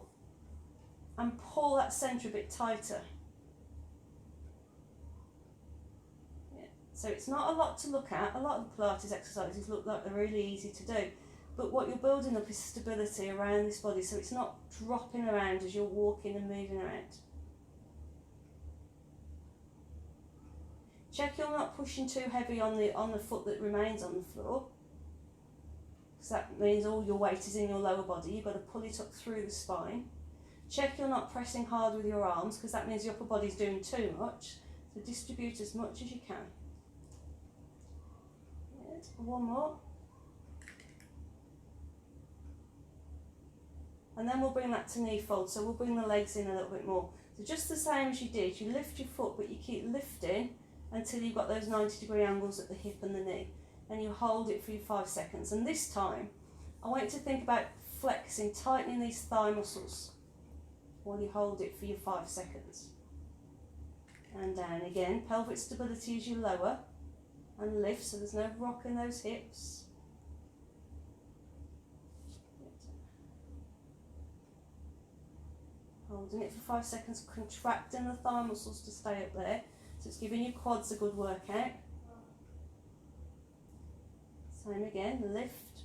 and pull that centre a bit tighter. Yeah. So it's not a lot to look at. A lot of the Pilates exercises look like they're really easy to do. But what you're building up is stability around this body, so it's not dropping around as you're walking and moving around. Check you're not pushing too heavy on the foot that remains on the floor, because that means all your weight is in your lower body. You've got to pull it up through the spine. Check you're not pressing hard with your arms, because that means your upper body's doing too much. So distribute as much as you can. Good. One more. And then we'll bring that to knee fold, so we'll bring the legs in a little bit more. So just the same as you did, you lift your foot, but you keep lifting until you've got those 90-degree angles at the hip and the knee. And you hold it for your 5 seconds. And this time, I want you to think about flexing, tightening these thigh muscles while you hold it for your 5 seconds. And down again, pelvic stability as you lower and lift, so there's no rock in those hips. Holding it for 5 seconds, contracting the thigh muscles to stay up there. So it's giving your quads a good workout. Same again, lift,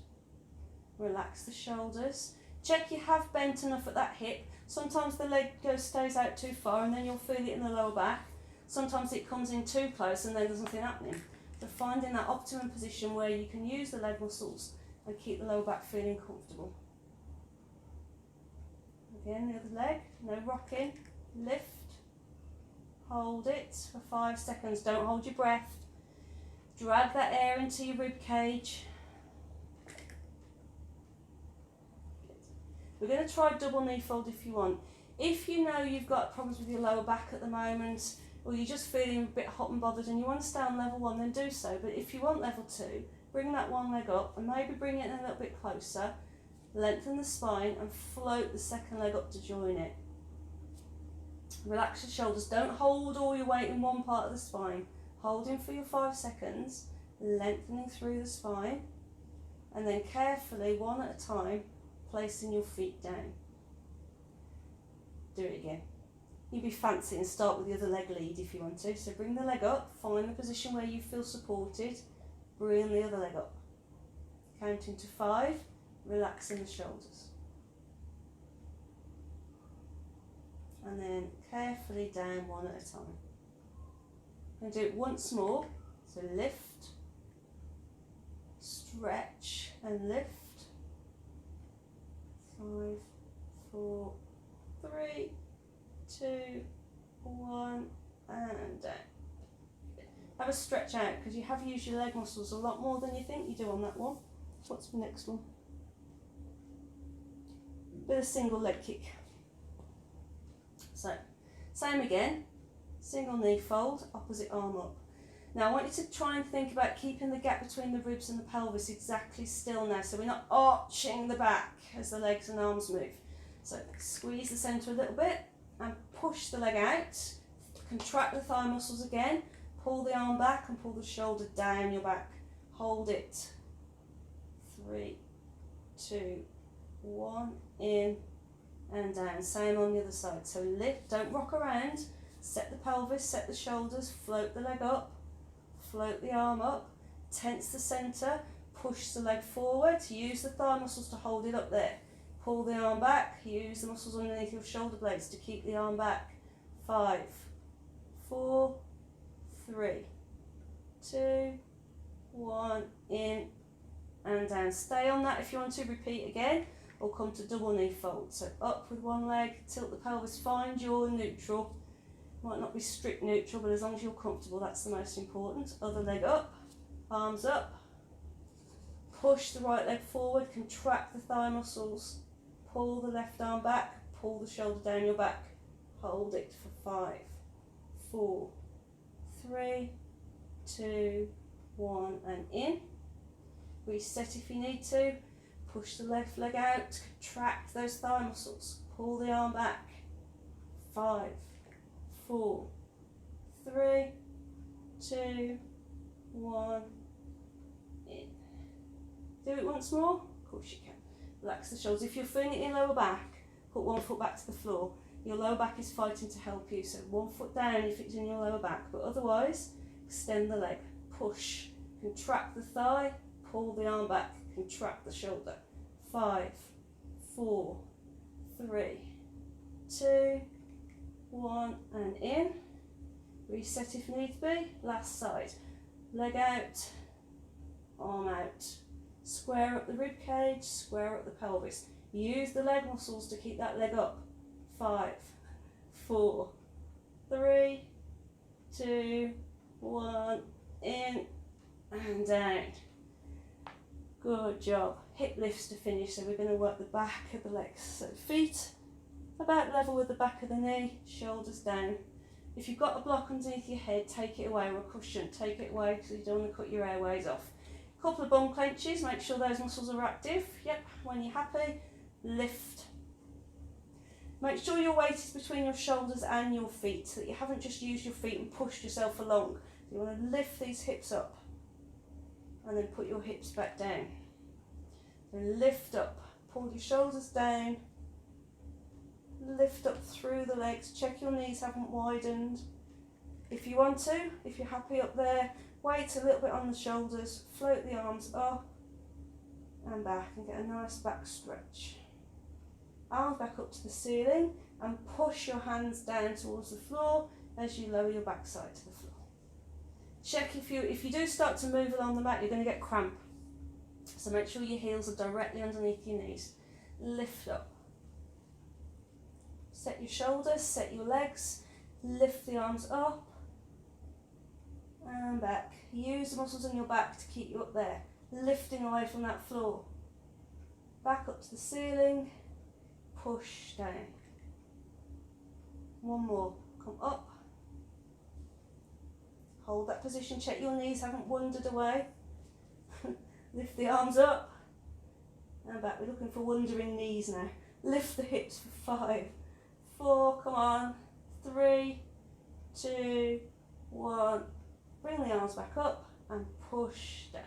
relax the shoulders. Check you have bent enough at that hip. Sometimes the leg stays out too far and then you'll feel it in the lower back. Sometimes it comes in too close and then there's nothing happening. So finding that optimum position where you can use the leg muscles and keep the lower back feeling comfortable. Again, the other leg, no rocking, lift, hold it for 5 seconds, don't hold your breath. Drag that air into your rib cage. We're going to try double knee fold if you want. If you know you've got problems with your lower back at the moment, or you're just feeling a bit hot and bothered and you want to stay on level 1, then do so. But if you want level 2, bring that one leg up and maybe bring it in a little bit closer. Lengthen the spine and float the second leg up to join it. Relax your shoulders. Don't hold all your weight in one part of the spine. Holding for your 5 seconds, lengthening through the spine, and then carefully, one at a time, placing your feet down. Do it again. You'd be fancy and start with the other leg lead if you want to. So bring the leg up, find the position where you feel supported, bring the other leg up. Counting to 5. Relaxing the shoulders. and then carefully down one at a time. I'm going to do it once more. So lift, stretch and lift. 5, 4, 3, 2, 1 and down. Have a stretch out because you have used your leg muscles a lot more than you think you do on that one. What's the next one? Bit of single leg kick. So, same again, single knee fold, opposite arm up. Now I want you to try and think about keeping the gap between the ribs and the pelvis exactly still now, so we're not arching the back as the legs and arms move. So squeeze the centre a little bit and push the leg out, contract the thigh muscles again, pull the arm back and pull the shoulder down your back. Hold it. 3, 2, 1, in and down. Same on the other side. So lift, don't rock around, set the pelvis, set the shoulders, float the leg up, float the arm up, tense the centre, push the leg forward, use the thigh muscles to hold it up there. Pull the arm back, use the muscles underneath your shoulder blades to keep the arm back. 5, 4, 3, 2, 1, in and down. Stay on that if you want to repeat again, or come to double knee fold. So up with one leg, tilt the pelvis, find your neutral. Might not be strict neutral, but as long as you're comfortable, that's the most important. Other leg up, arms up, push the right leg forward, contract the thigh muscles, pull the left arm back, pull the shoulder down your back, hold it for 5, 4, 3, 2, 1 and in. Reset if you need to, push the left leg out, contract those thigh muscles, pull the arm back. 5, 4, 3, 2, 1, in. Do it once more, of course you can. Relax the shoulders. If you're feeling it in your lower back, put one foot back to the floor. Your lower back is fighting to help you, so one foot down if it's in your lower back, but otherwise, extend the leg, push, contract the thigh, pull the arm back, contract the shoulder. 5, 4, 3, 2, 1 and in. Reset if need be. Last side. Leg out, arm out. Square up the rib cage, square up the pelvis. Use the leg muscles to keep that leg up. 5, 4, 3, 2, 1, in and down. Good job. Hip lifts to finish, so we're going to work the back of the legs. So feet about level with the back of the knee, shoulders down. If you've got a block underneath your head, take it away, or a cushion, take it away because you don't want to cut your airways off. A couple of bum clenches, make sure those muscles are active. Yep, when you're happy, lift. Make sure your weight is between your shoulders and your feet, so that you haven't just used your feet and pushed yourself along. You want to lift these hips up and then put your hips back down. Then lift up, pull your shoulders down, lift up through the legs, check your knees haven't widened. If you want to, if you're happy up there, weight a little bit on the shoulders, float the arms up and back and get a nice back stretch. Arms back up to the ceiling and push your hands down towards the floor as you lower your backside to the floor. Check if you do start to move along the mat, you're going to get cramp. So make sure your heels are directly underneath your knees. Lift up. Set your shoulders, set your legs, lift the arms up and back. Use the muscles in your back to keep you up there, lifting away from that floor. Back up to the ceiling, push down. One more, come up. Hold that position, check your knees haven't wandered away. Lift the arms up and back. We're looking for wandering knees now. Lift the hips for 5, 4, come on, 3, 2, 1. Bring the arms back up and push down.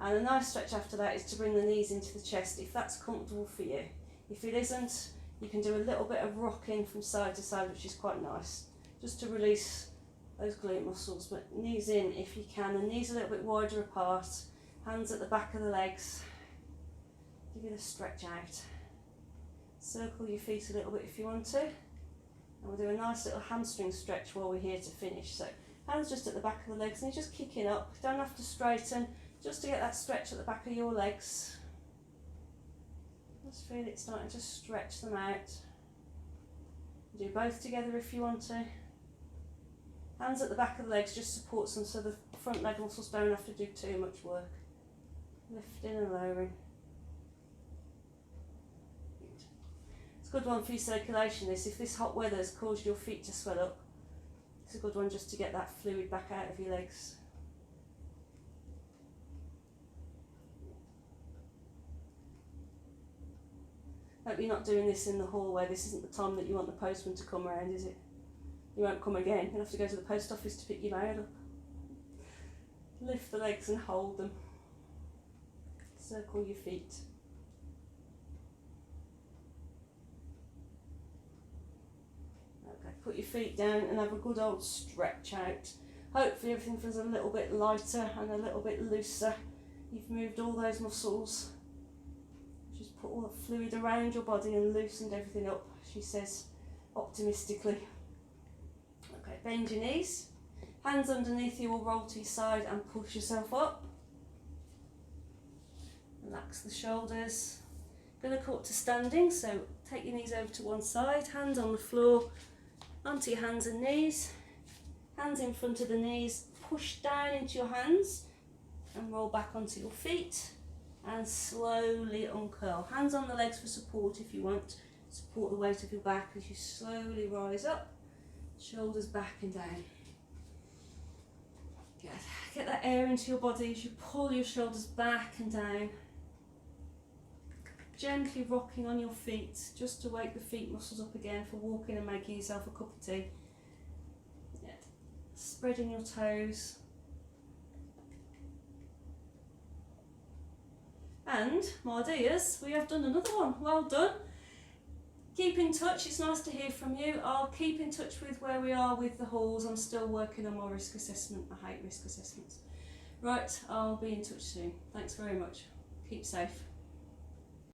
And a nice stretch after that is to bring the knees into the chest if that's comfortable for you. If it isn't, you can do a little bit of rocking from side to side, which is quite nice, just to release those glute muscles. But knees in if you can, and knees a little bit wider apart, hands at the back of the legs. Give it a stretch out. Circle your feet a little bit if you want to. And we'll do a nice little hamstring stretch while we're here to finish. So hands just at the back of the legs and you're just kicking up. Don't have to straighten, just to get that stretch at the back of your legs. Just feel it starting to stretch them out. Do both together if you want to. Hands at the back of the legs just supports them so the front leg muscles don't have to do too much work. Lifting and lowering. It's a good one for your circulation this. If this hot weather has caused your feet to swell up, it's a good one just to get that fluid back out of your legs. Hope you're not doing this in the hallway. This isn't the time that you want the postman to come around, is it? You won't come again. You'll have to go to the post office to pick your mail up. Lift the legs and hold them. Circle your feet. Okay, put your feet down and have a good old stretch out. Hopefully everything feels a little bit lighter and a little bit looser. You've moved all those muscles. Just put all the fluid around your body and loosened everything up, she says optimistically. Okay, bend your knees. Hands underneath you will roll to your side and push yourself up. Relax the shoulders. Going to come up to standing, so take your knees over to one side, hands on the floor, onto your hands and knees. Hands in front of the knees, push down into your hands and roll back onto your feet. And slowly uncurl. Hands on the legs for support if you want. Support the weight of your back as you slowly rise up. Shoulders back and down. Good. Get that air into your body as you pull your shoulders back and down. Gently rocking on your feet just to wake the feet muscles up again for walking and making yourself a cup of tea. Yeah. Spreading your toes. And, my dears, we have done another one. Well done. Keep in touch. It's nice to hear from you. I'll keep in touch with where we are with the halls. I'm still working on my risk assessment. I hate risk assessments. Right, I'll be in touch soon. Thanks very much. Keep safe.